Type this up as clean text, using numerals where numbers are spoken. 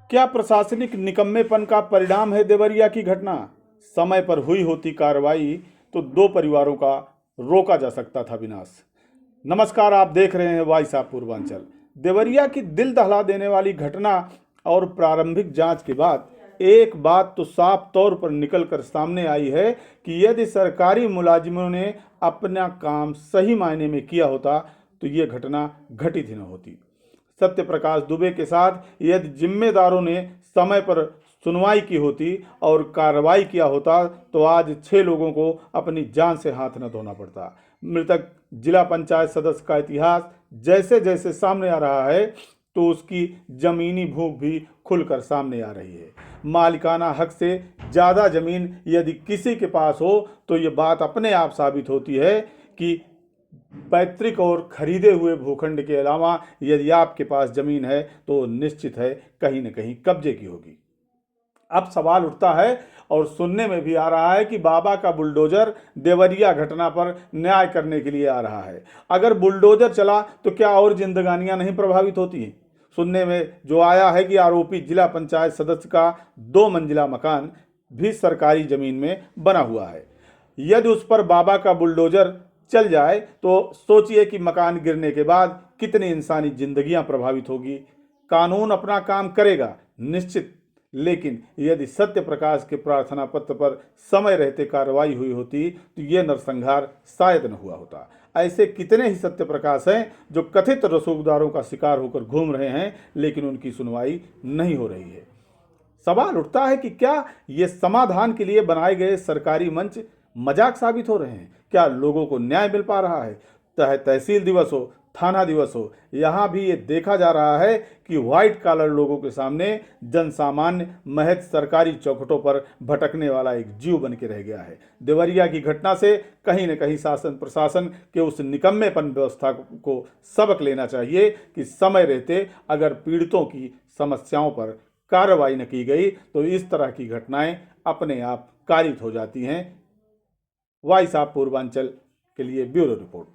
क्या प्रशासनिक निकम्मेपन का परिणाम है देवरिया की घटना? समय पर हुई होती कार्रवाई तो 2 परिवारों का रोका जा सकता था विनाश। नमस्कार, आप देख रहे हैं वॉइस ऑफ पूर्वांचल। देवरिया की दिल दहला देने वाली घटना और प्रारंभिक जांच के बाद एक बात तो साफ तौर पर निकल कर सामने आई है कि यदि सरकारी मुलाजिमों ने अपना काम सही मायने में किया होता तो ये घटना घटित ही न होती। सत्य प्रकाश दुबे के साथ यदि जिम्मेदारों ने समय पर सुनवाई की होती और कार्रवाई किया होता तो आज 6 लोगों को अपनी जान से हाथ न धोना पड़ता। मृतक जिला पंचायत सदस्य का इतिहास जैसे जैसे सामने आ रहा है तो उसकी जमीनी भूख भी खुलकर सामने आ रही है। मालिकाना हक से ज़्यादा ज़मीन यदि किसी के पास हो तो ये बात अपने आप साबित होती है कि पैतृक और खरीदे हुए भूखंड के अलावा यदि आपके पास जमीन है तो निश्चित है कहीं न कहीं कब्जे की होगी। अब सवाल उठता है और सुनने में भी आ रहा है कि बाबा का बुलडोजर देवरिया घटना पर न्याय करने के लिए आ रहा है। अगर बुलडोजर चला तो क्या और जिंदगानियां नहीं प्रभावित होती हैं? सुनने में जो आया है कि आरोपी जिला पंचायत सदस्य का 2 मंजिला मकान भी सरकारी जमीन में बना हुआ है। यदि उस पर बाबा का बुलडोजर चल जाए तो सोचिए कि मकान गिरने के बाद कितनी इंसानी जिंदगियां प्रभावित होगी। कानून अपना काम करेगा निश्चित, लेकिन यदि सत्य प्रकाश के प्रार्थना पत्र पर समय रहते कार्रवाई हुई होती तो यह नरसंहार शायद न हुआ होता। ऐसे कितने ही सत्य प्रकाश हैं जो कथित रसूखदारों का शिकार होकर घूम रहे हैं लेकिन उनकी सुनवाई नहीं हो रही है। सवाल उठता है कि क्या ये समाधान के लिए बनाए गए सरकारी मंच मजाक साबित हो रहे हैं? क्या लोगों को न्याय मिल पा रहा है? चाहे तहसील दिवस हो, थाना दिवस हो, यहाँ भी ये देखा जा रहा है कि व्हाइट कॉलर लोगों के सामने जनसामान्य महज सरकारी चौखटों पर भटकने वाला एक जीव बन के रह गया है। देवरिया की घटना से कहीं न कहीं शासन प्रशासन के उस निकम्मेपन व्यवस्था को सबक लेना चाहिए कि समय रहते अगर पीड़ितों की समस्याओं पर कार्रवाई न की गई तो इस तरह की घटनाएं अपने आप कारित हो जाती हैं। वॉइस ऑफ पूर्वांचल के लिए ब्यूरो रिपोर्ट।